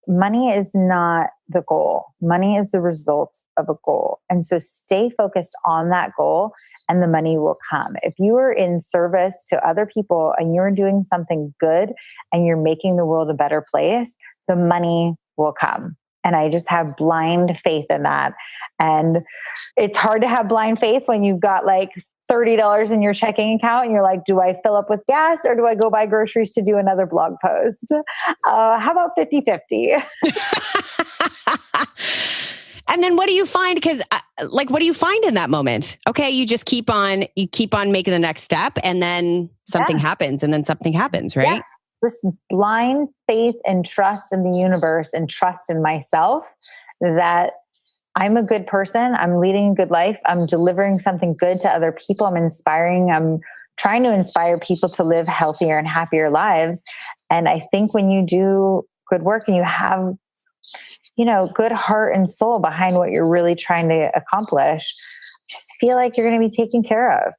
money is not the goal. Money is the result of a goal. And so stay focused on that goal and the money will come. If you are in service to other people and you're doing something good and you're making the world a better place, the money will come. And I just have blind faith in that. And it's hard to have blind faith when you've got like $30 in your checking account and you're like, do I fill up with gas or do I go buy groceries to do another blog post? How about 50-50? And then what do you find? Because what do you find in that moment? Okay, you just keep on making the next step and then something happens and then something happens, right? Yeah. Just blind faith and trust in the universe and trust in myself that I'm a good person. I'm leading a good life. I'm delivering something good to other people. I'm trying to inspire people to live healthier and happier lives. And I think when you do good work and you have, good heart and soul behind what you're really trying to accomplish, just feel like you're going to be taken care of.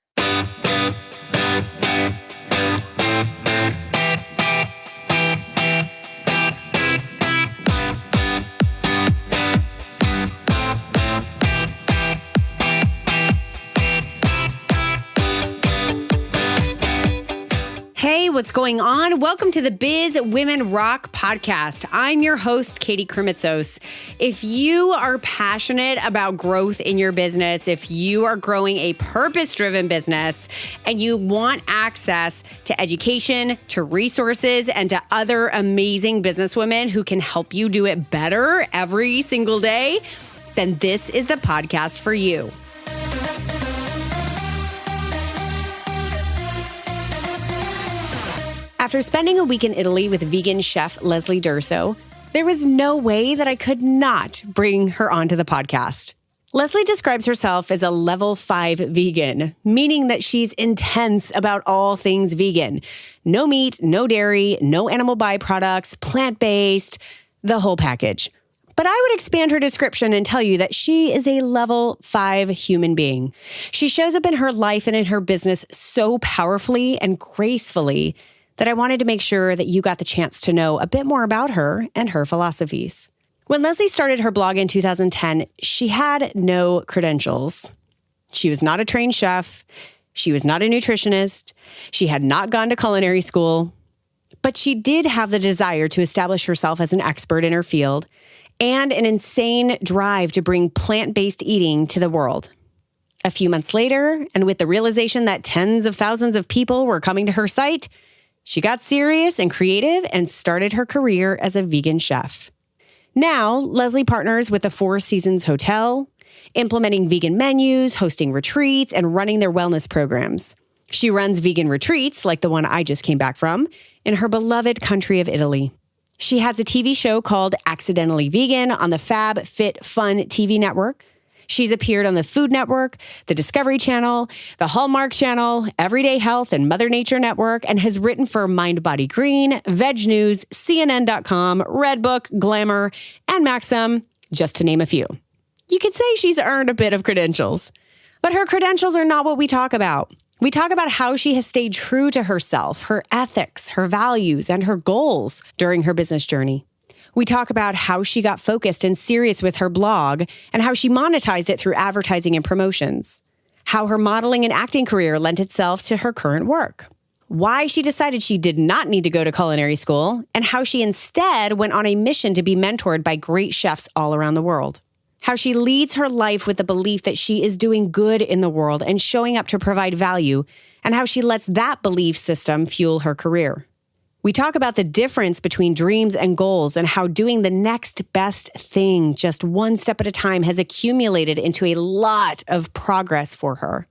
Hey, what's going on? Welcome to the Biz Women Rock podcast. I'm your host, Katie Krimitzos. If you are passionate about growth in your business, if you are growing a purpose-driven business, and you want access to education, to resources, and to other amazing businesswomen who can help you do it better every single day, then this is the podcast for you. After spending a week in Italy with vegan chef Leslie Durso, there was no way that I could not bring her onto the podcast. Leslie describes herself as a level 5 vegan, meaning that she's intense about all things vegan. No meat, no dairy, no animal byproducts, plant-based, the whole package. But I would expand her description and tell you that she is a level 5 human being. She shows up in her life and in her business so powerfully and gracefully that I wanted to make sure that you got the chance to know a bit more about her and her philosophies. When Leslie started her blog in 2010, she had no credentials. She was not a trained chef. She was not a nutritionist. She had not gone to culinary school. But she did have the desire to establish herself as an expert in her field and an insane drive to bring plant-based eating to the world. A few months later, and with the realization that tens of thousands of people were coming to her site, she got serious and creative and started her career as a vegan chef. Now, Leslie partners with the Four Seasons Hotel, implementing vegan menus, hosting retreats, and running their wellness programs. She runs vegan retreats, like the one I just came back from, in her beloved country of Italy. She has a TV show called Accidentally Vegan on the Fab Fit Fun TV network. She's appeared on the Food Network, the Discovery Channel, the Hallmark Channel, Everyday Health, and Mother Nature Network, and has written for Mind Body Green, Veg News, CNN.com, Redbook, Glamour, and Maxim, just to name a few. You could say she's earned a bit of credentials, but her credentials are not what we talk about. We talk about how she has stayed true to herself, her ethics, her values, and her goals during her business journey. We talk about how she got focused and serious with her blog and how she monetized it through advertising and promotions. How her modeling and acting career lent itself to her current work. Why she decided she did not need to go to culinary school and how she instead went on a mission to be mentored by great chefs all around the world. How she leads her life with the belief that she is doing good in the world and showing up to provide value, and how she lets that belief system fuel her career. We talk about the difference between dreams and goals and how doing the next best thing just one step at a time has accumulated into a lot of progress for her.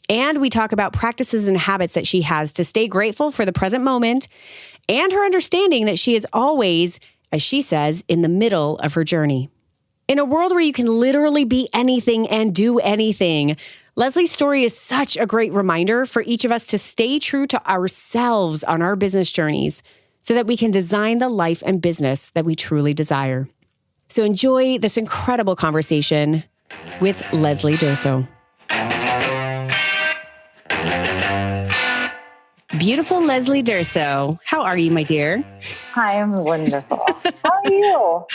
And we talk about practices and habits that she has to stay grateful for the present moment and her understanding that she is always, as she says, in the middle of her journey. In a world where you can literally be anything and do anything, Leslie's story is such a great reminder for each of us to stay true to ourselves on our business journeys so that we can design the life and business that we truly desire. So enjoy this incredible conversation with Leslie Durso. beautiful Leslie Durso. How are you, my dear? Hi, I'm wonderful. How are you?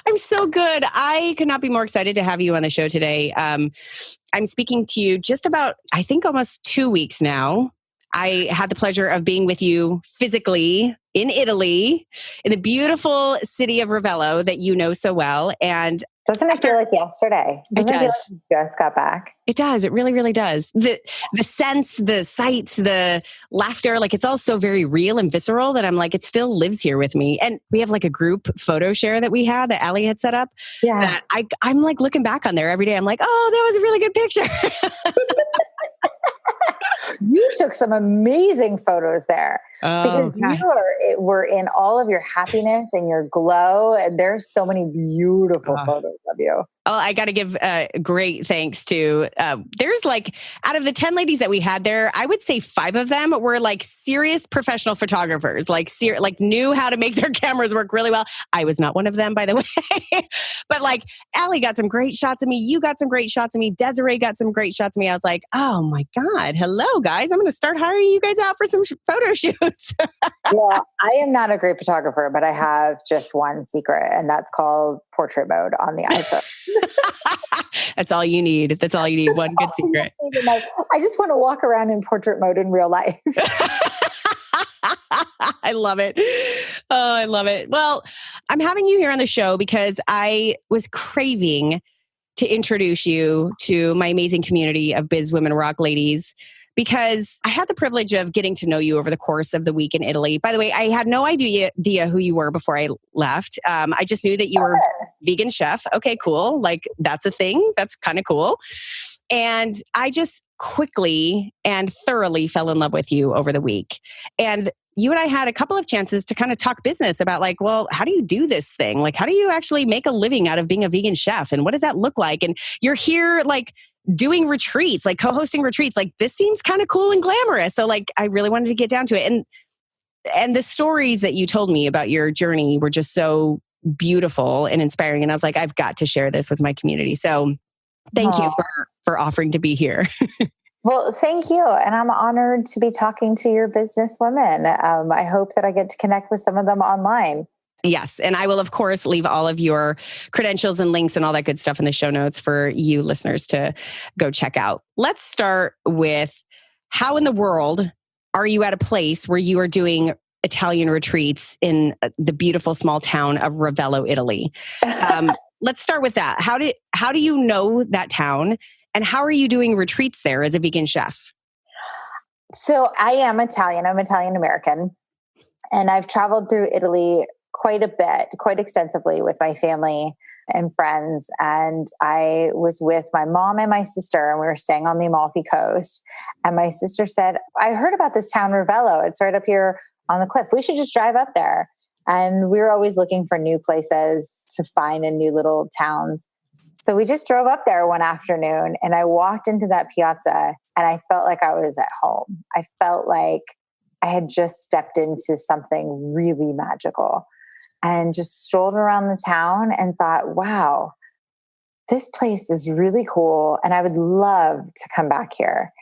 I'm so good. I could not be more excited to have you on the show today. I'm speaking to you just about, I think, almost 2 weeks now. I had the pleasure of being with you physically in Italy, in the beautiful city of Ravello that you know so well. And doesn't it feel like yesterday? Doesn't it feel like you just got back? It does. It really, really does. The sense, the sights, the laughter, like it's all so very real and visceral that I'm like, it still lives here with me. And we have like a group photo share that we had that Allie had set up. Yeah. That I'm like looking back on there every day. I'm like, oh, that was a really good picture. You took some amazing photos there because you were in all of your happiness and your glow. And there's so many beautiful photos of you. Oh, I got to give great thanks to, there's like, out of the 10 ladies that we had there, I would say 5 of them were like serious professional photographers, like knew how to make their cameras work really well. I was not one of them, by the way. But like Allie got some great shots of me. You got some great shots of me. Desiree got some great shots of me. I was like, oh my God, hello guys. I'm going to start hiring you guys out for some photo shoots. Well, I am not a great photographer, but I have just one secret, and that's called portrait mode on the iPhone. That's all you need. That's all you need. One good secret. I just want to walk around in portrait mode in real life. I love it. Oh, I love it. Well, I'm having you here on the show because I was craving to introduce you to my amazing community of Biz Women Rock ladies, because I had the privilege of getting to know you over the course of the week in Italy. By the way, I had no idea who you were before I left. I just knew that you were vegan chef. Okay, cool. Like that's a thing. That's kind of cool. And I just quickly and thoroughly fell in love with you over the week. And you and I had a couple of chances to kind of talk business about like, well, how do you do this thing? Like, how do you actually make a living out of being a vegan chef? And what does that look like? And you're here like doing retreats, like co-hosting retreats. Like this seems kind of cool and glamorous. So like, I really wanted to get down to it. And the stories that you told me about your journey were just so beautiful and inspiring. And I was like, I've got to share this with my community. So thank you for offering to be here. Well, thank you. And I'm honored to be talking to your business women. I hope that I get to connect with some of them online. Yes. And I will, of course, leave all of your credentials and links and all that good stuff in the show notes for you listeners to go check out. Let's start with how in the world are you at a place where you are doing Italian retreats in the beautiful small town of Ravello, Italy? Let's start with that. How do you know that town? And how are you doing retreats there as a vegan chef? So I am Italian. I'm Italian American. And I've traveled through Italy quite a bit, quite extensively with my family and friends. And I was with my mom and my sister, and we were staying on the Amalfi Coast. And my sister said, I heard about this town, Ravello. It's right up here on the cliff. We should just drive up there. And we were always looking for new places to find in new little towns. So we just drove up there one afternoon, and I walked into that piazza and I felt like I was at home. I felt like I had just stepped into something really magical, and just strolled around the town and thought, wow, this place is really cool. And I would love to come back here.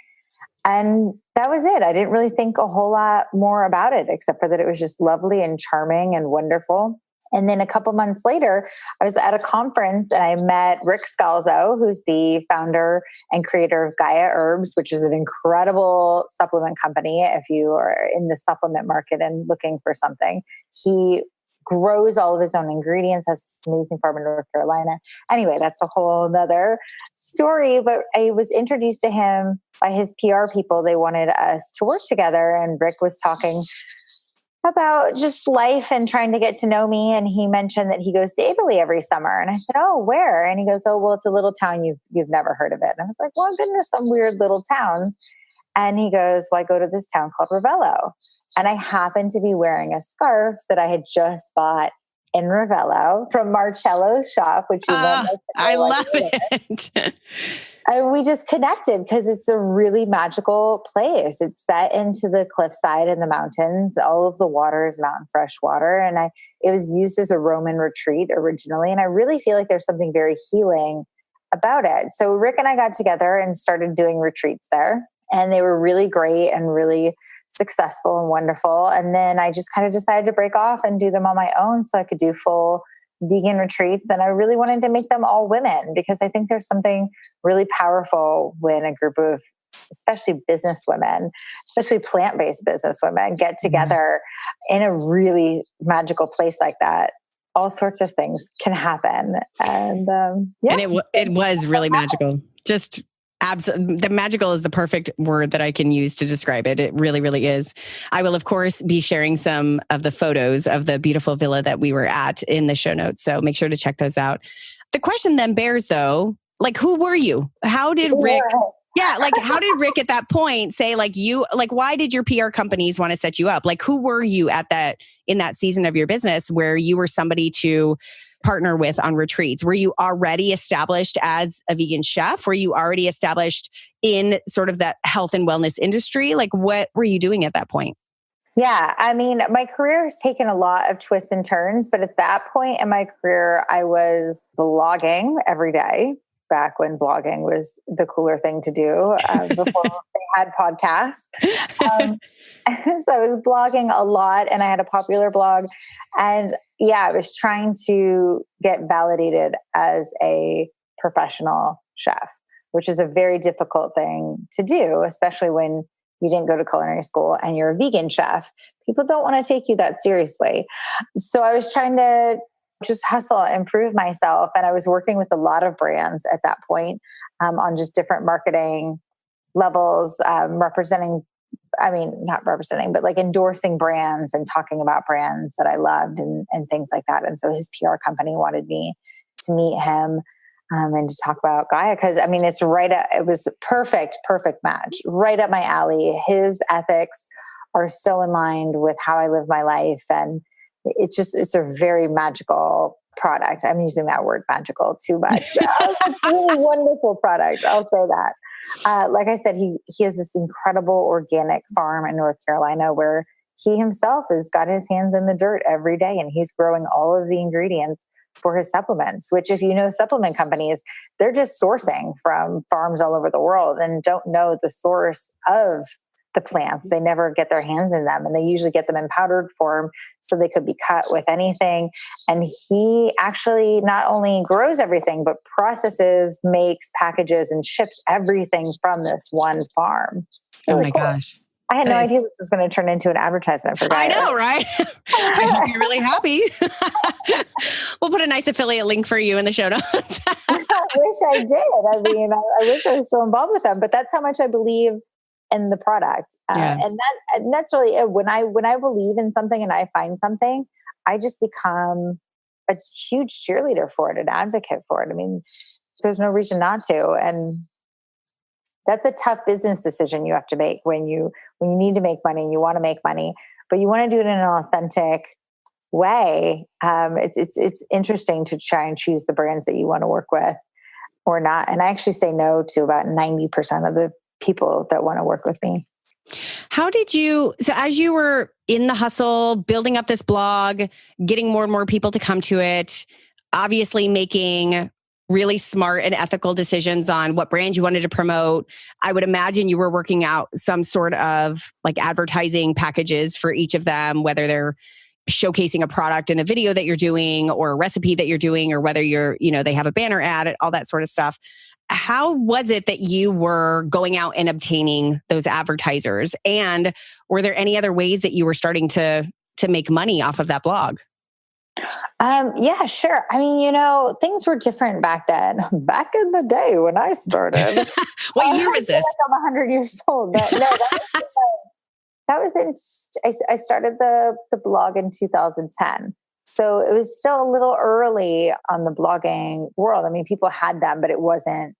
And that was it. I didn't really think a whole lot more about it, except for that it was just lovely and charming and wonderful. And then a couple months later, I was at a conference and I met Rick Scalzo, who's the founder and creator of Gaia Herbs, which is an incredible supplement company. If you are in the supplement market and looking for something, he grows all of his own ingredients, has this amazing farm in North Carolina. Anyway, that's a whole nother story, but I was introduced to him by his PR people. They wanted us to work together, and Rick was talking about just life and trying to get to know me. And he mentioned that he goes to Italy every summer. And I said, oh, where? And he goes, oh, well, it's a little town. You've never heard of it. And I was like, well, I've been to some weird little towns. And he goes, well, I go to this town called Ravello. And I happened to be wearing a scarf that I had just bought in Ravello from Marcello's shop, which you I love it. And we just connected because it's a really magical place. It's set into the cliffside in the mountains. All of the water is mountain fresh water. And it was used as a Roman retreat originally. And I really feel like there's something very healing about it. So Rick and I got together and started doing retreats there. And they were really great and really successful and wonderful. And then I just kind of decided to break off and do them on my own so I could do full vegan retreats. And I really wanted to make them all women because I think there's something really powerful when a group of, especially business women, especially plant-based business women, get together in a really magical place like that. All sorts of things can happen. And and it was really magical. Just the magical is the perfect word that I can use to describe it. It really, really is. I will, of course, be sharing some of the photos of the beautiful villa that we were at in the show notes. So make sure to check those out. The question then bears, though, like, who were you? How did Rick... Yeah. Like, how did Rick at that point say, why did your PR companies want to set you up? Like, who were you in that season of your business where you were somebody to partner with on retreats? Were you already established as a vegan chef? Were you already established in sort of that health and wellness industry? Like, what were you doing at that point? Yeah. I mean, my career has taken a lot of twists and turns, but at that point in my career, I was blogging every day. Back when blogging was the cooler thing to do before they had podcasts. So I was blogging a lot and I had a popular blog. And yeah, I was trying to get validated as a professional chef, which is a very difficult thing to do, especially when you didn't go to culinary school and you're a vegan chef. People don't want to take you that seriously. So I was trying to just hustle and improve myself. And I was working with a lot of brands at that point on just different marketing levels, not representing, but like endorsing brands and talking about brands that I loved and things like that. And so his PR company wanted me to meet him and to talk about Gaia. Cause I mean, it was perfect match, right up my alley. His ethics are so in line with how I live my life. And it's a very magical product. I'm using that word magical too much. It's a really wonderful product. I'll say that. Like I said, he has this incredible organic farm in North Carolina where he himself has got his hands in the dirt every day and he's growing all of the ingredients for his supplements, which if you know supplement companies, they're just sourcing from farms all over the world and don't know the source of the plants. They never get their hands in them and they usually get them in powdered form so they could be cut with anything. And he actually not only grows everything, but processes, makes, packages, and ships everything from this one farm. Really oh my gosh. I had no idea this was going to turn into an advertisement for Gaia. I know, right? I hope you're really happy. We'll put a nice affiliate link for you in the show notes. I wish I did. I mean, I wish I was still involved with them, but that's how much I believe in the product. And that's really it. When I believe in something and I find something, I just become a huge cheerleader for it, an advocate for it. I mean, there's no reason not to. And that's a tough business decision you have to make when you need to make money and you want to make money, but you want to do it in an authentic way. It's interesting to try and choose the brands that you want to work with or not. And I actually say no to about 90% of the people that want to work with me. So as you were in the hustle, building up this blog, getting more and more people to come to it, obviously making really smart and ethical decisions on what brand you wanted to promote, I would imagine you were working out some sort of like advertising packages for each of them, whether they're showcasing a product in a video that you're doing or a recipe that you're doing, or whether they have a banner ad, all that sort of stuff. How was it that you were going out and obtaining those advertisers? And were there any other ways that you were starting to make money off of that blog? Yeah, sure. I mean, things were different back then. Back in the day when I started. What year was this? I'm 100 years old. I started the blog in 2010. So it was still a little early on the blogging world. I mean, people had them, but it wasn't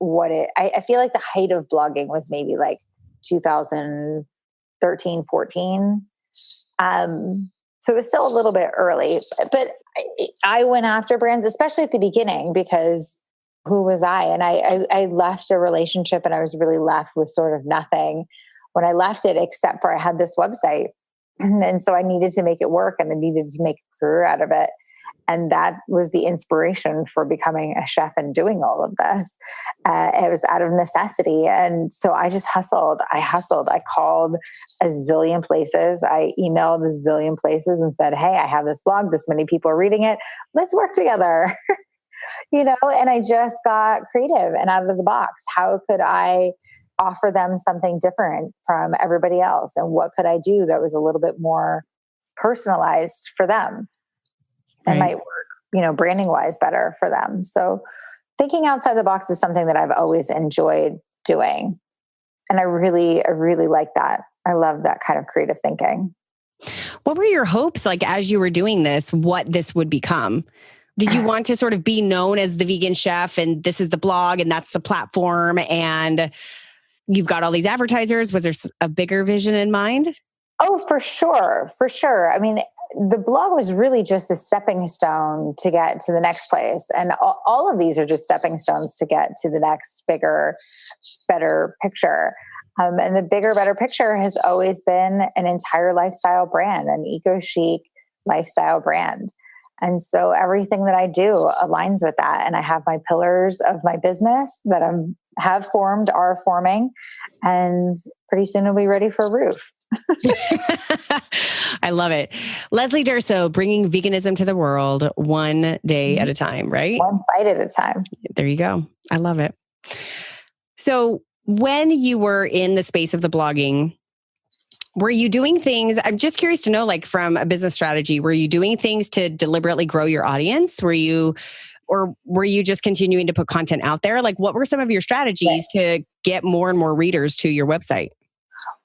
I feel like the height of blogging was maybe like 2013, 14. So it was still a little bit early, but I went after brands, especially at the beginning, because who was I? And I left a relationship and I was really left with sort of nothing when I left it, except for I had this website. And so I needed to make it work and I needed to make a career out of it. And that was the inspiration for becoming a chef and doing all of this. It was out of necessity. And so I just hustled. I called a zillion places. I emailed a zillion places and said, hey, I have this blog. This many people are reading it. Let's work together. And I just got creative and out of the box. How could I offer them something different from everybody else? And what could I do that was a little bit more personalized for them? And might work, branding wise better for them. So thinking outside the box is something that I've always enjoyed doing. And I really like that. I love that kind of creative thinking. What were your hopes like as you were doing this, what this would become? Did you want to sort of be known as the vegan chef and this is the blog and that's the platform and you've got all these advertisers? Was there a bigger vision in mind? Oh, for sure. For sure. I mean, the blog was really just a stepping stone to get to the next place. And all of these are just stepping stones to get to the next bigger, better picture. And the bigger, better picture has always been an entire lifestyle brand, an eco-chic lifestyle brand. And so everything that I do aligns with that. And I have my pillars of my business that are forming, and pretty soon it'll be ready for a roof. I love it. Leslie Durso, bringing veganism to the world one day at a time, right? One bite at a time. There you go. I love it. So when you were in the space of the blogging, were you doing things, I'm just curious to know, like from a business strategy, were you doing things to deliberately grow your audience? Or were you just continuing to put content out there? Like what were some of your strategies to get more and more readers to your website?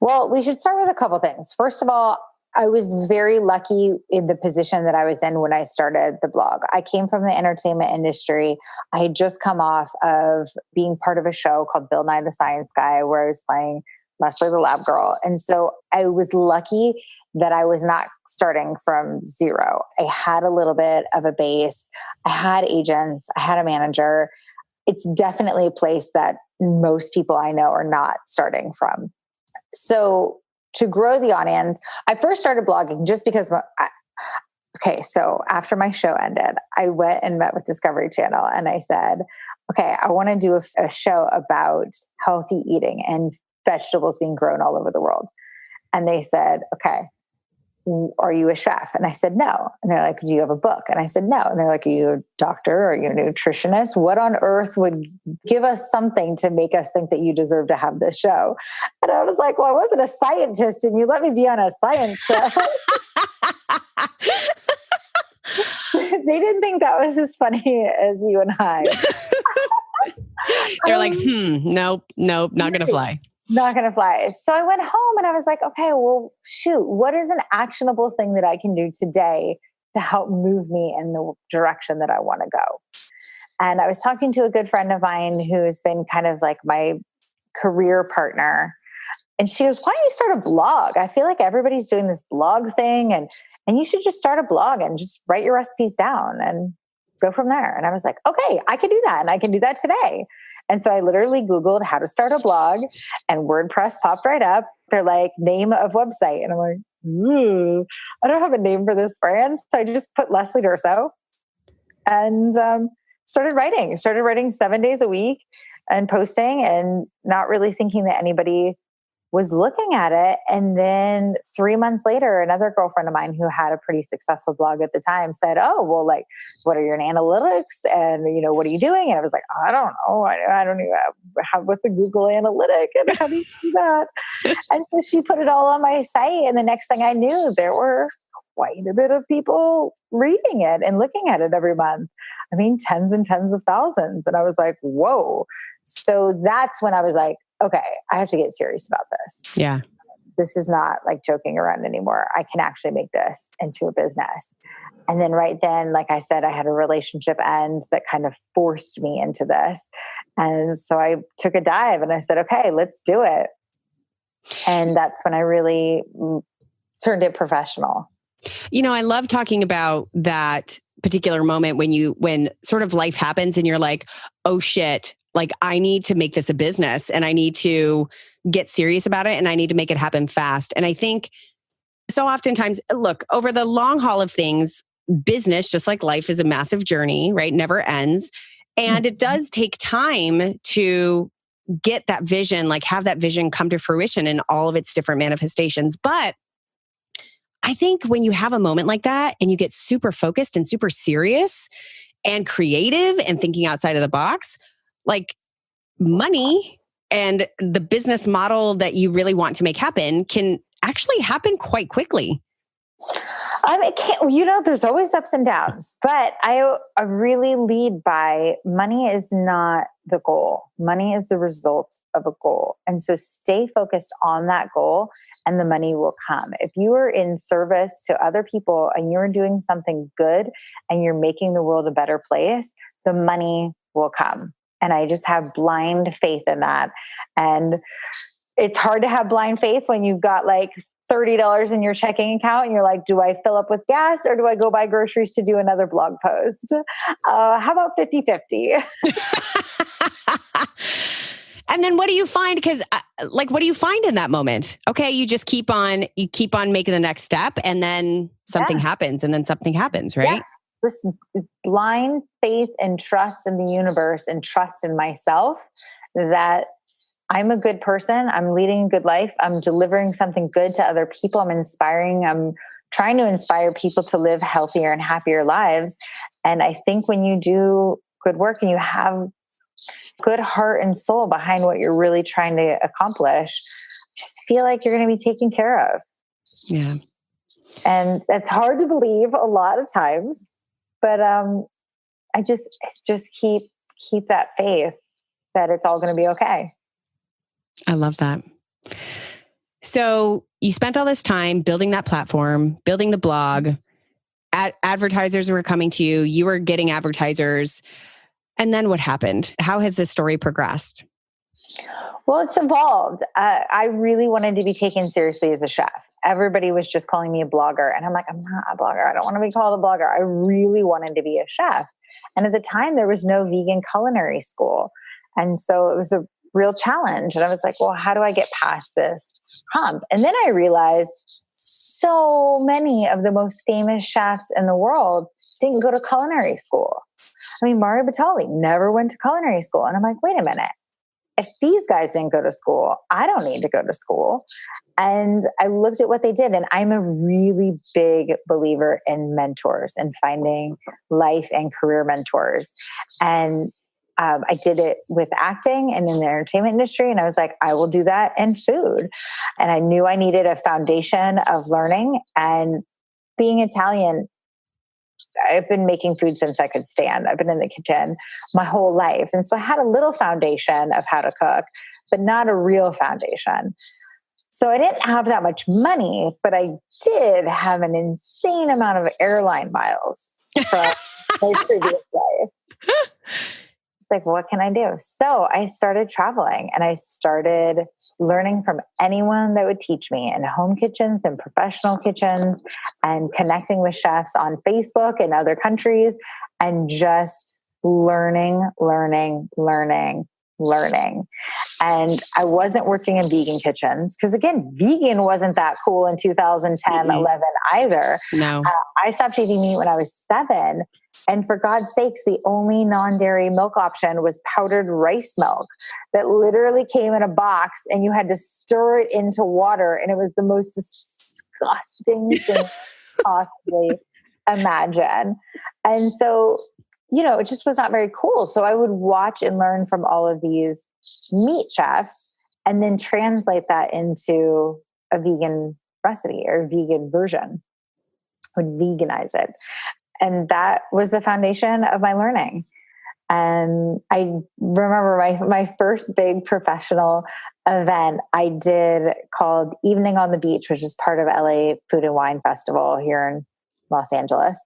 Well, we should start with a couple things. First of all, I was very lucky in the position that I was in when I started the blog. I came from the entertainment industry. I had just come off of being part of a show called Bill Nye the Science Guy, where I was playing Leslie the Lab Girl. And so I was lucky that I was not starting from zero. I had a little bit of a base. I had agents. I had a manager. It's definitely a place that most people I know are not starting from. So to grow the audience, I first started blogging just because, so after my show ended, I went and met with Discovery Channel and I said, okay, I want to do a show about healthy eating and vegetables being grown all over the world. And they said, okay, are you a chef? And I said, no. And they're like, do you have a book? And I said, no. And they're like, are you a doctor? Are you a nutritionist? What on earth would give us something to make us think that you deserve to have this show? And I was like, well, I wasn't a scientist and you let me be on a science show. They didn't think that was as funny as you and I. They're like, nope, not going to fly. Not going to fly. So I went home and I was like, okay, well, shoot, what is an actionable thing that I can do today to help move me in the direction that I want to go? And I was talking to a good friend of mine who's been kind of like my career partner. And she goes, why don't you start a blog? I feel like everybody's doing this blog thing and you should just start a blog and just write your recipes down and go from there. And I was like, okay, I can do that. And I can do that today. And so I literally Googled how to start a blog and WordPress popped right up. They're like, name of website. And I'm like, I don't have a name for this brand. So I just put Leslie Durso and started writing 7 days a week and posting and not really thinking that anybody was looking at it. And then 3 months later, another girlfriend of mine who had a pretty successful blog at the time said, oh, well, like, what are your analytics? And, what are you doing? And I was like, I don't know. I don't even have what's a Google analytic and how do you do that? And so she put it all on my site. And the next thing I knew, there were quite a bit of people reading it and looking at it every month. I mean, tens and tens of thousands. And I was like, whoa. So that's when I was like, okay, I have to get serious about this. Yeah. This is not like joking around anymore. I can actually make this into a business. And then right then, like I said, I had a relationship end that kind of forced me into this. And so I took a dive and I said, okay, let's do it. And that's when I really turned it professional. I love talking about that particular moment when sort of life happens and you're like, oh shit, like I need to make this a business and I need to get serious about it and I need to make it happen fast. And I think so oftentimes, look, over the long haul of things, business, just like life, is a massive journey, right? Never ends. And it does take time to get that vision, like have that vision come to fruition in all of its different manifestations. But I think when you have a moment like that and you get super focused and super serious and creative and thinking outside of the box, like money and the business model that you really want to make happen can actually happen quite quickly. It can't, there's always ups and downs, but I really lead by money is not the goal. Money is the result of a goal. And so stay focused on that goal and the money will come. If you are in service to other people and you're doing something good and you're making the world a better place, the money will come. And I just have blind faith in that. And it's hard to have blind faith when you've got like $30 in your checking account and you're like, do I fill up with gas or do I go buy groceries to do another blog post? How about 50-50? And then what do you find? Because what do you find in that moment? Okay, you just keep on making the next step and then something happens and then something happens, right? Yeah. Just blind faith and trust in the universe and trust in myself that I'm a good person. I'm leading a good life. I'm delivering something good to other people. I'm trying to inspire people to live healthier and happier lives. And I think when you do good work and you have good heart and soul behind what you're really trying to accomplish, just feel like you're going to be taken care of. Yeah. And that's hard to believe a lot of times, but I just keep that faith that it's all going to be okay. I love that. So you spent all this time building that platform, building the blog. Advertisers were coming to you. You were getting advertisers. And then what happened? How has this story progressed? Well, it's evolved. I really wanted to be taken seriously as a chef. Everybody was just calling me a blogger. And I'm like, I'm not a blogger. I don't want to be called a blogger. I really wanted to be a chef. And at the time, there was no vegan culinary school. And so it was a real challenge. And I was like, well, how do I get past this hump? And then I realized so many of the most famous chefs in the world didn't go to culinary school. I mean, Mario Batali never went to culinary school. And I'm like, wait a minute. If these guys didn't go to school, I don't need to go to school. And I looked at what they did. And I'm a really big believer in mentors and finding life and career mentors. And I did it with acting and in the entertainment industry. And I was like, I will do that in food. And I knew I needed a foundation of learning. And being Italian, I've been making food since I could stand. I've been in the kitchen my whole life. And so I had a little foundation of how to cook, but not a real foundation. So I didn't have that much money, but I did have an insane amount of airline miles from my previous life. Like, what can I do? So I started traveling and I started learning from anyone that would teach me in home kitchens and professional kitchens and connecting with chefs on Facebook and other countries and just learning. And I wasn't working in vegan kitchens because, again, vegan wasn't that cool in 2010, 11 either. No. I stopped eating meat when I was 7. And for God's sakes, the only non-dairy milk option was powdered rice milk that literally came in a box and you had to stir it into water. And it was the most disgusting thing possibly imagine. And so, it just was not very cool. So I would watch and learn from all of these meat chefs and then translate that into a vegan recipe or a vegan version. I would veganize it. And that was the foundation of my learning. And I remember my first big professional event I did called Evening on the Beach, which is part of LA Food and Wine Festival here in Los Angeles.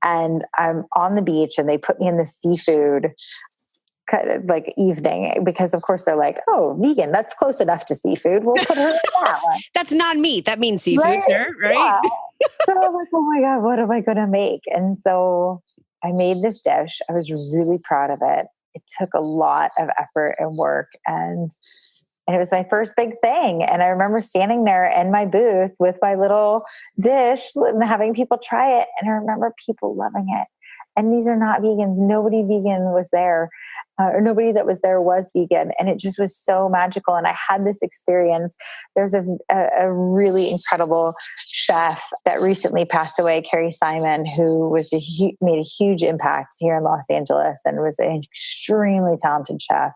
And I'm on the beach and they put me in the seafood kind of like evening because of course they're like, oh, vegan, that's close enough to seafood. We'll put her in that one. That's not meat. That means seafood, right? Sure, right? Yeah. So I was like, oh my God, what am I going to make? And so I made this dish. I was really proud of it. It took a lot of effort and work and And it was my first big thing. And I remember standing there in my booth with my little dish and having people try it. And I remember people loving it. And these are not vegans. Nobody vegan was there, or nobody that was there was vegan. And it just was so magical. And I had this experience. There's a really incredible chef that recently passed away, Carrie Simon, who was made a huge impact here in Los Angeles and was an extremely talented chef.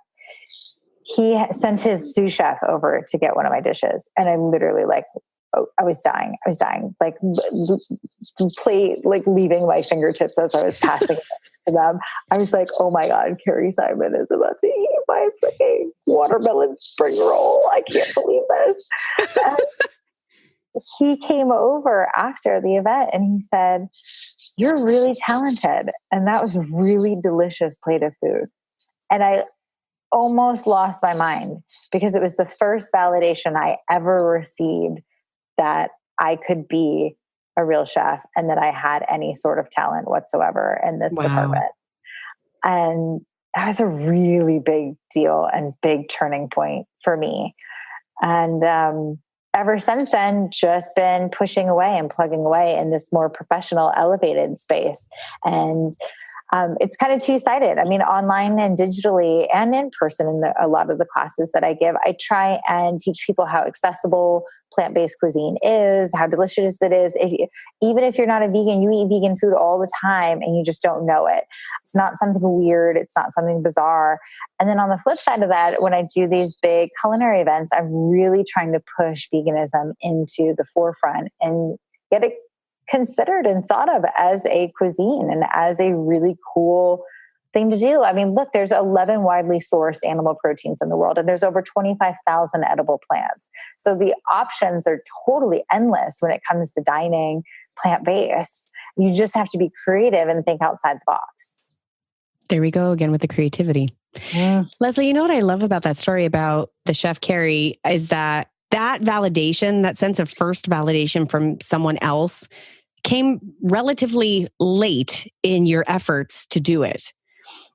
He sent his sous chef over to get one of my dishes. And I literally I was dying, like plate, like leaving my fingertips as I was passing it to them. I was like, oh my God, Carrie Simon is about to eat my freaking watermelon spring roll. I can't believe this. He came over after the event and he said, you're really talented. And that was a really delicious plate of food. And I almost lost my mind because it was the first validation I ever received that I could be a real chef and that I had any sort of talent whatsoever in this department. And that was a really big deal and big turning point for me. And ever since then, just been pushing away and plugging away in this more professional, elevated space. And it's kind of two-sided. I mean, online and digitally and in person in a lot of the classes that I give, I try and teach people how accessible plant-based cuisine is, how delicious it is. Even if you're not a vegan, you eat vegan food all the time and you just don't know it. It's not something weird. It's not something bizarre. And then on the flip side of that, when I do these big culinary events, I'm really trying to push veganism into the forefront and get it considered and thought of as a cuisine and as a really cool thing to do. I mean, look, there's 11 widely sourced animal proteins in the world, and there's over 25,000 edible plants. So the options are totally endless when it comes to dining plant-based. You just have to be creative and think outside the box. There we go again with the creativity. Leslie, you know what I love about that story about the chef Carrie is that validation, that sense of first validation from someone else came relatively late in your efforts to do it.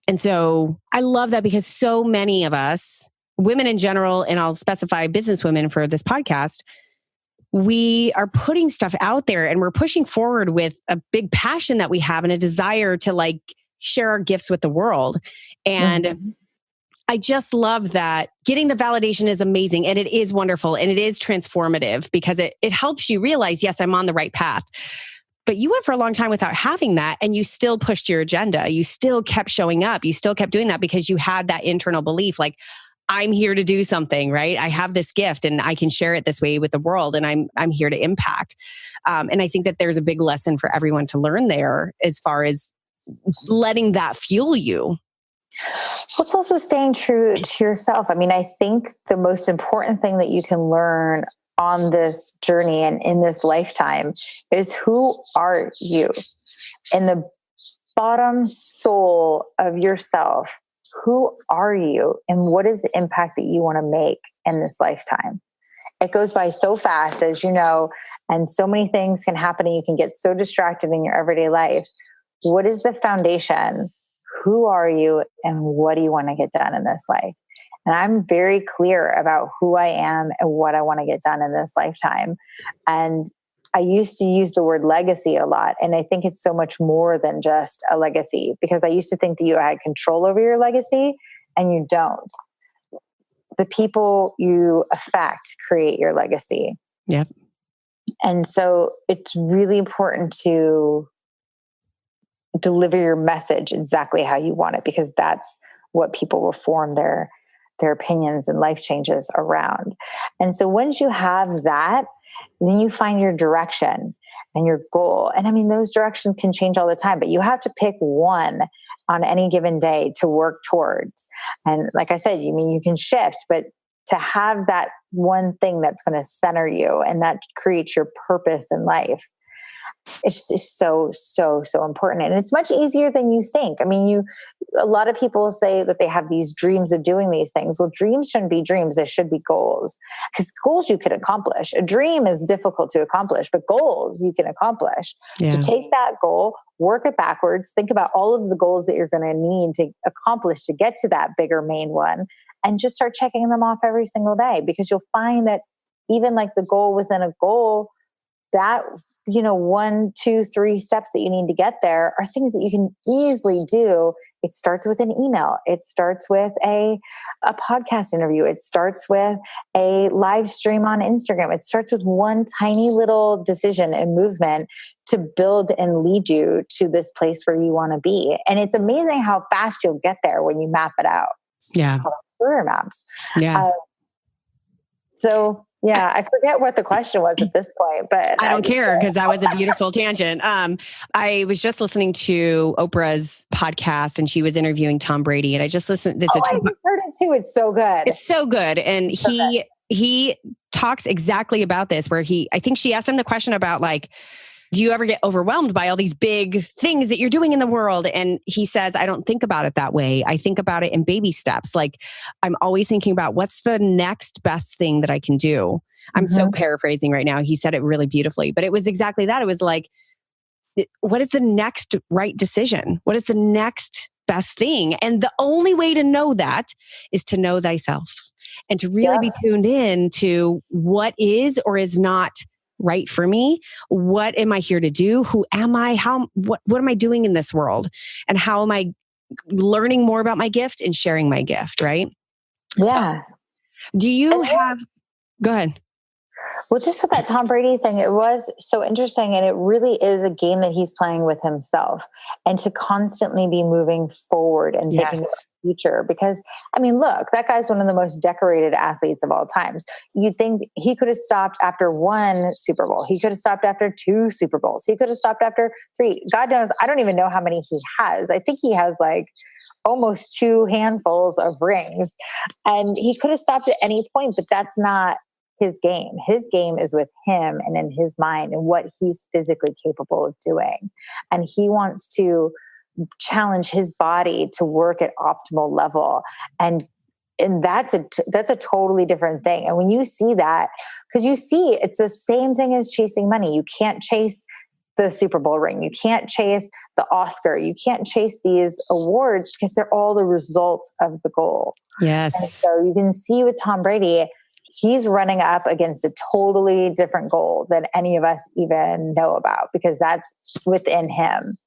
And so I love that because so many of us, women in general, and I'll specify businesswomen for this podcast, we are putting stuff out there and we're pushing forward with a big passion that we have and a desire to share our gifts with the world. And I just love that getting the validation is amazing and it is wonderful and it is transformative because it helps you realize, yes, I'm on the right path. But you went for a long time without having that and you still pushed your agenda. You still kept showing up. You still kept doing that because you had that internal belief, like, I'm here to do something, right? I have this gift and I can share it this way with the world and I'm here to impact. And I think that there's a big lesson for everyone to learn there as far as letting that fuel you. Well, it's also staying true to yourself. I mean, I think the most important thing that you can learn on this journey and in this lifetime is who are you? In the bottom soul of yourself, who are you? And what is the impact that you want to make in this lifetime? It goes by so fast, as you know, and so many things can happen and you can get so distracted in your everyday life. What is the foundation? Who are you and what do you want to get done in this life? And I'm very clear about who I am and what I want to get done in this lifetime. And I used to use the word legacy a lot. And I think it's so much more than just a legacy because I used to think that you had control over your legacy and you don't. The people you affect create your legacy. Yep. And so it's really important to deliver your message exactly how you want it because that's what people will form their opinions and life changes around. And so once you have that, then you find your direction and your goal. And I mean, those directions can change all the time, but you have to pick one on any given day to work towards. And like I said, you can shift, but to have that one thing that's going to center you and that creates your purpose in life, it's just so, so, so important. And it's much easier than you think. I mean, a lot of people say that they have these dreams of doing these things. Well, dreams shouldn't be dreams. They should be goals, because goals you could accomplish. A dream is difficult to accomplish, but goals you can accomplish. Yeah. So take that goal, work it backwards, think about all of the goals that you're going to need to accomplish to get to that bigger main one, and just start checking them off every single day, because you'll find that even like the goal within a goal, that, 1, 2, 3 steps that you need to get there are things that you can easily do. It starts with an email. It starts with a podcast interview. It starts with a live stream on Instagram. It starts with one tiny little decision and movement to build and lead you to this place where you want to be. And it's amazing how fast you'll get there when you map it out. Yeah. Career maps. Yeah. Yeah, I forget what the question was at this point, but I don't care, because that was a beautiful tangent. I was just listening to Oprah's podcast, and she was interviewing Tom Brady, and I just listened. I just heard it too. It's so good. It's so good. And he talks exactly about this, where I think she asked him the question about like, do you ever get overwhelmed by all these big things that you're doing in the world? And he says, I don't think about it that way. I think about it in baby steps. Like, I'm always thinking about what's the next best thing that I can do. I'm so paraphrasing right now. He said it really beautifully, but it was exactly that. It was like, what is the next right decision? What is the next best thing? And the only way to know that is to know thyself, and to really be tuned in to what is or is not right for me. What am I here to do? Who am I? What am I doing in this world? And how am I learning more about my gift and sharing my gift? Right? Yeah. So, do you have, go ahead. Well, just with that Tom Brady thing, it was so interesting. And it really is a game that he's playing with himself, and to constantly be moving forward and thinking about the future. Because, I mean, look, that guy's one of the most decorated athletes of all times. You'd think he could have stopped after 1 Super Bowl. He could have stopped after 2 Super Bowls. He could have stopped after 3. God knows, I don't even know how many he has. I think he has like almost 2 handfuls of rings. And he could have stopped at any point, but that's not his game. His game is with him and in his mind and what he's physically capable of doing. And he wants to challenge his body to work at optimal level. And that's a totally different thing. And when you see that, because you see it's the same thing as chasing money. You can't chase the Super Bowl ring. You can't chase the Oscar. You can't chase these awards, because they're all the result of the goal. Yes. And so you can see with Tom Brady, he's running up against a totally different goal than any of us even know about, because that's within him.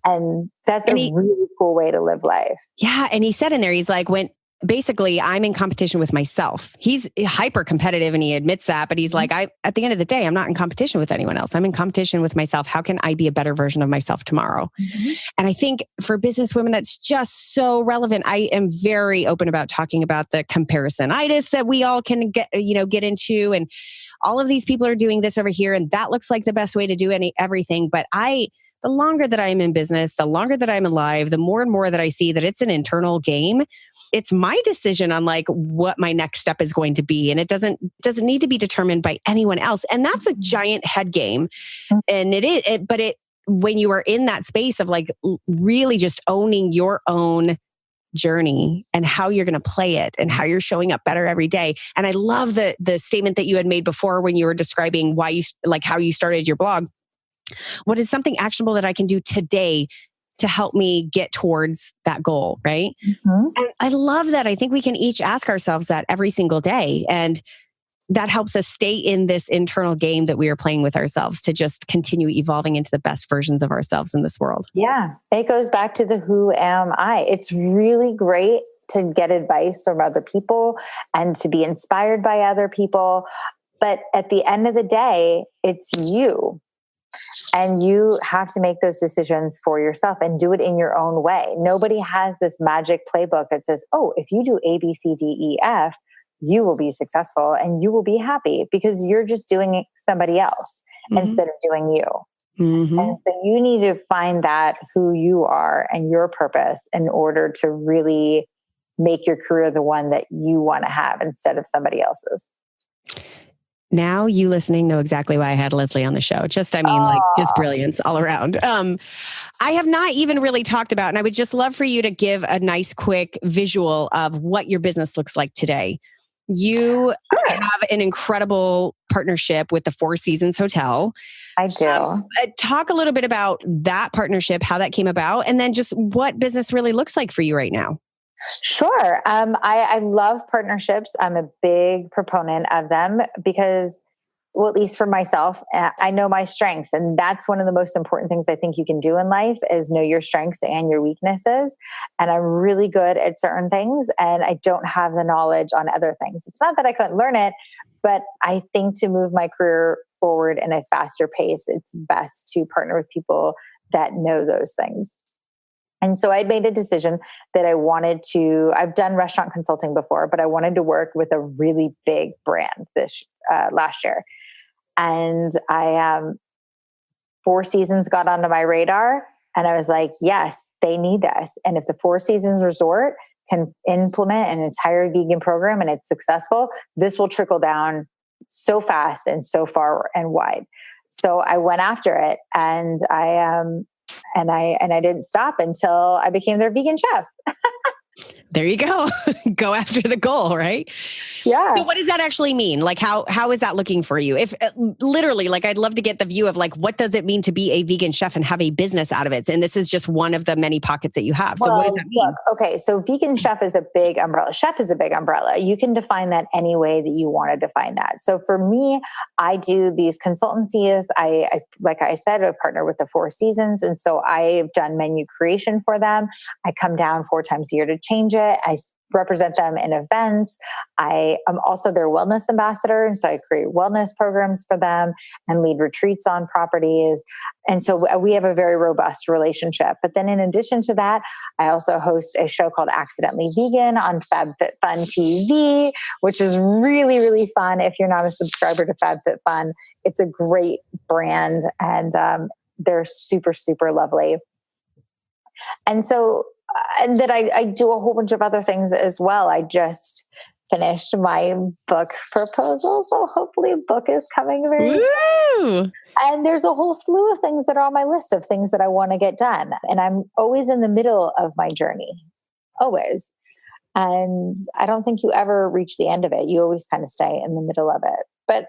And that's a really cool way to live life. Yeah. And he said in there, he's like, basically, I'm in competition with myself. He's hyper competitive and he admits that, but he's like, at the end of the day, I'm not in competition with anyone else. I'm in competition with myself. How can I be a better version of myself tomorrow? Mm-hmm. And I think for businesswomen, that's just so relevant. I am very open about talking about the comparisonitis that we all can get into. And all of these people are doing this over here, and that looks like the best way to do everything. But the longer that I'm in business, the longer that I'm alive, the more and more that I see that it's an internal game. It's my decision on like what my next step is going to be. And it doesn't need to be determined by anyone else. And that's a giant head game. And when you are in that space of like really just owning your own journey and how you're going to play it and how you're showing up better every day. And I love the statement that you had made before when you were describing how you started your blog. What is something actionable that I can do today to help me get towards that goal, right? Mm-hmm. And I love that. I think we can each ask ourselves that every single day. And that helps us stay in this internal game that we are playing with ourselves to just continue evolving into the best versions of ourselves in this world. Yeah. It goes back to the who am I? It's really great to get advice from other people and to be inspired by other people. But at the end of the day, it's you. And you have to make those decisions for yourself and do it in your own way. Nobody has this magic playbook that says, oh, if you do A, B, C, D, E, F, you will be successful and you will be happy, because you're just doing somebody else instead of doing you. Mm-hmm. And so you need to find that who you are and your purpose in order to really make your career the one that you want to have instead of somebody else's. Now you listening know exactly why I had Leslie on the show. Just brilliance all around. I have not even really talked about, and I would just love for you to give a nice, quick visual of what your business looks like today. You have an incredible partnership with the Four Seasons Hotel. I do. Talk a little bit about that partnership, how that came about, and then just what business really looks like for you right now. Sure. I love partnerships. I'm a big proponent of them because, well, at least for myself, I know my strengths. And that's one of the most important things I think you can do in life is know your strengths and your weaknesses. And I'm really good at certain things and I don't have the knowledge on other things. It's not that I couldn't learn it, but I think to move my career forward in a faster pace, it's best to partner with people that know those things. And so I made a decision that I've done restaurant consulting before, but I wanted to work with a really big brand this last year. And Four Seasons got onto my radar and I was like, yes, they need us. And if the Four Seasons Resort can implement an entire vegan program and it's successful, this will trickle down so fast and so far and wide. So I went after it and I didn't stop until I became their vegan chef. There you go. Go after the goal, right? Yeah. So what does that actually mean? Like how is that looking for you? If literally, like I'd love to get the view of like, what does it mean to be a vegan chef and have a business out of it? And this is just one of the many pockets that you have. So what does that mean? Look, okay. So vegan chef is a big umbrella. Chef is a big umbrella. You can define that any way that you want to define that. So for me, I do these consultancies. I like I said, I partner with the Four Seasons. And so I've done menu creation for them. I come down 4 times a year to change it. I represent them in events. I am also their wellness ambassador. And so I create wellness programs for them and lead retreats on properties. And so we have a very robust relationship. But then in addition to that, I also host a show called Accidentally Vegan on FabFitFun TV, which is really, really fun. If you're not a subscriber to FabFitFun, it's a great brand and they're super, super lovely. And so and that I do a whole bunch of other things as well. I just finished my book proposal. So hopefully a book is coming very soon. And there's a whole slew of things that are on my list of things that I want to get done. And I'm always in the middle of my journey, always. And I don't think you ever reach the end of it. You always kind of stay in the middle of it. But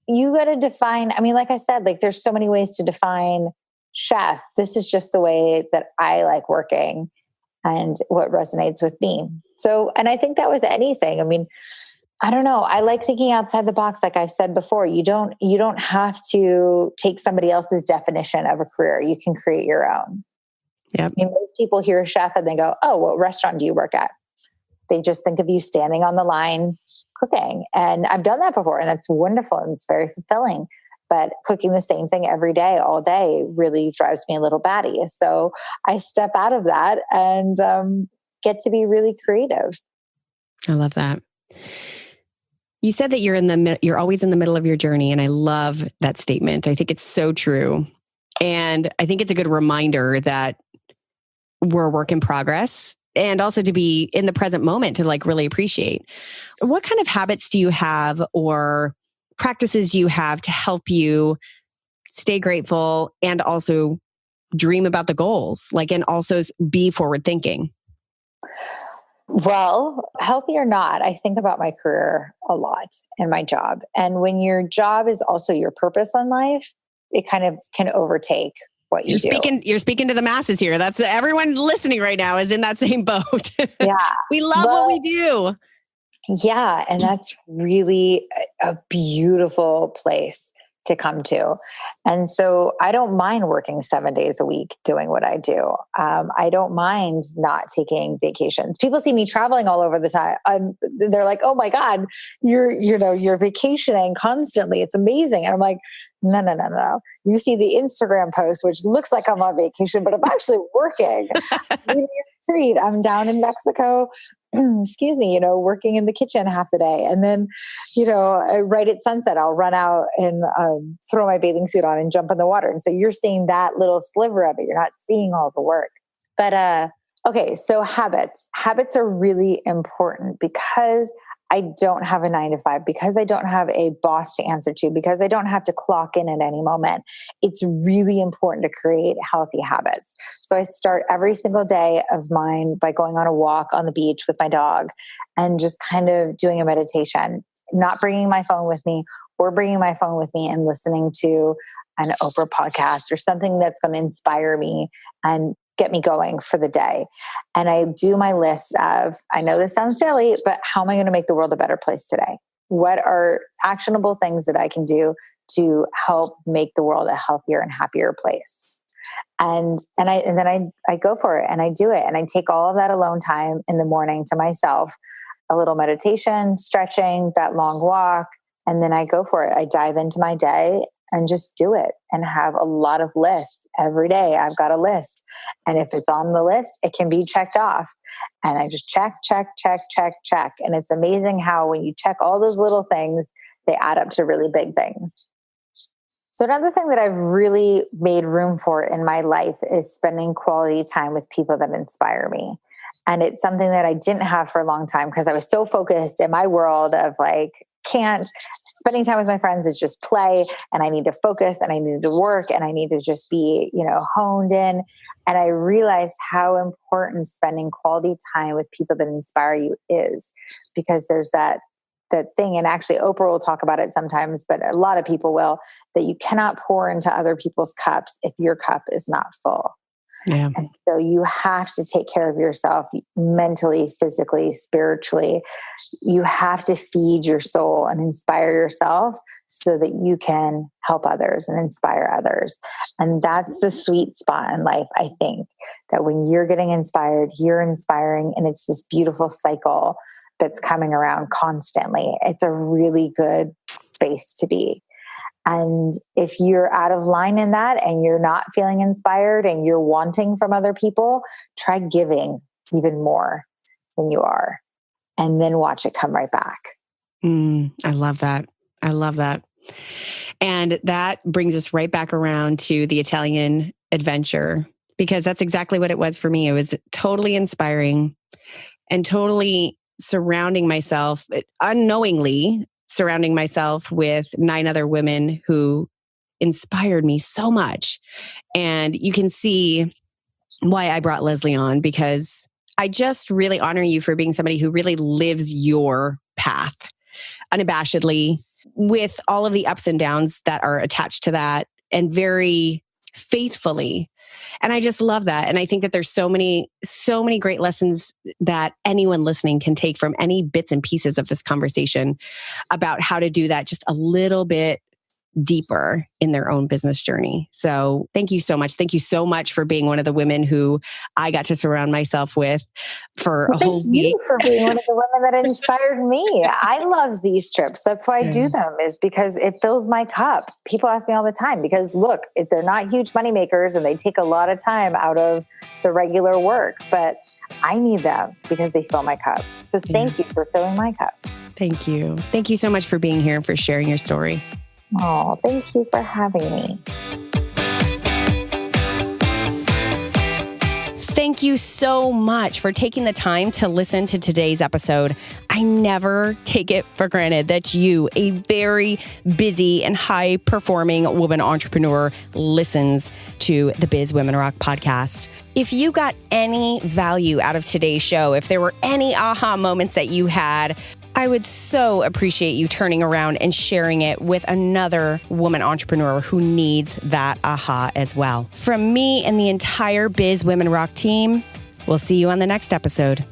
you got to define, I mean, like I said, like there's so many ways to define chef. This is just the way that I like working and what resonates with me. So, and I think that with anything, I mean, I don't know. I like thinking outside the box. Like I've said before, you don't have to take somebody else's definition of a career. You can create your own. Yep. I mean, most people hear a chef and they go, oh, what restaurant do you work at? They just think of you standing on the line cooking. And I've done that before and that's wonderful. And it's very fulfilling. But cooking the same thing every day, all day, really drives me a little batty. So I step out of that and get to be really creative. I love that. You said that you're always in the middle of your journey, and I love that statement. I think it's so true, and I think it's a good reminder that we're a work in progress, and also to be in the present moment to like really appreciate. What kind of habits do you have, or practices do you have to help you stay grateful and also dream about the goals, like, and also be forward thinking? Well, healthy or not, I think about my career a lot and my job. And when your job is also your purpose in life, it kind of can overtake what you do. You're speaking to the masses here. That's everyone listening right now is in that same boat. Yeah. We love what we do. Yeah. And that's really a beautiful place to come to. And so I don't mind working 7 days a week doing what I do. I don't mind not taking vacations. People see me traveling all over the time. They're like, oh my God, you're vacationing constantly. It's amazing. And I'm like, no. You see the Instagram post, which looks like I'm on vacation, but I'm actually working. Treat. I'm down in Mexico, excuse me, working in the kitchen half the day. And then, right at sunset, I'll run out and throw my bathing suit on and jump in the water. And so you're seeing that little sliver of it. You're not seeing all the work. But okay, so habits. Habits are really important because I don't have a 9 to 5, because I don't have a boss to answer to, because I don't have to clock in at any moment. It's really important to create healthy habits. So I start every single day of mine by going on a walk on the beach with my dog and just kind of doing a meditation, not bringing my phone with me, or bringing my phone with me and listening to an Oprah podcast or something that's going to inspire me and get me going for the day. And I do my list of, I know this sounds silly, but how am I going to make the world a better place today? What are actionable things that I can do to help make the world a healthier and happier place? And then I go for it and I do it. And I take all of that alone time in the morning to myself, a little meditation, stretching, that long walk. And then I go for it. I dive into my day and just do it and have a lot of lists every day. I've got a list. And if it's on the list, it can be checked off. And I just check. And it's amazing how when you check all those little things, they add up to really big things. So another thing that I've really made room for in my life is spending quality time with people that inspire me. And it's something that I didn't have for a long time because I was so focused in my world of spending time with my friends is just play, and I need to focus and I need to work and I need to just be, honed in. And I realized how important spending quality time with people that inspire you is, because there's that thing, and actually Oprah will talk about it sometimes, but a lot of people will, that you cannot pour into other people's cups if your cup is not full. Yeah. And so you have to take care of yourself mentally, physically, spiritually. You have to feed your soul and inspire yourself so that you can help others and inspire others. And that's the sweet spot in life, I think, that when you're getting inspired, you're inspiring, and it's this beautiful cycle that's coming around constantly. It's a really good space to be. And if you're out of line in that and you're not feeling inspired and you're wanting from other people, try giving even more than you are, and then watch it come right back. I love that. I love that. And that brings us right back around to the Italian adventure, because that's exactly what it was for me. It was totally inspiring and totally unknowingly surrounding myself with 9 other women who inspired me so much. And you can see why I brought Leslie on, because I just really honor you for being somebody who really lives your path unabashedly, with all of the ups and downs that are attached to that, and very faithfully. And I just love that. And I think that there's so many great lessons that anyone listening can take from any bits and pieces of this conversation about how to do that just a little bit deeper in their own business journey. So thank you so much. Thank you so much for being one of the women who I got to surround myself with for a whole week. Thank you for being one of the women that inspired me. I love these trips. That's why I do them, is because it fills my cup. People ask me all the time, because look, they're not huge money makers and they take a lot of time out of the regular work, but I need them because they fill my cup. So thank you for filling my cup. Thank you. Thank you so much for being here and for sharing your story. Oh, thank you for having me. Thank you so much for taking the time to listen to today's episode. I never take it for granted that you, a very busy and high-performing woman entrepreneur, listens to the Biz Women Rock podcast. If you got any value out of today's show, if there were any aha moments that you had, I would so appreciate you turning around and sharing it with another woman entrepreneur who needs that aha as well. From me and the entire Biz Women Rock team, we'll see you on the next episode.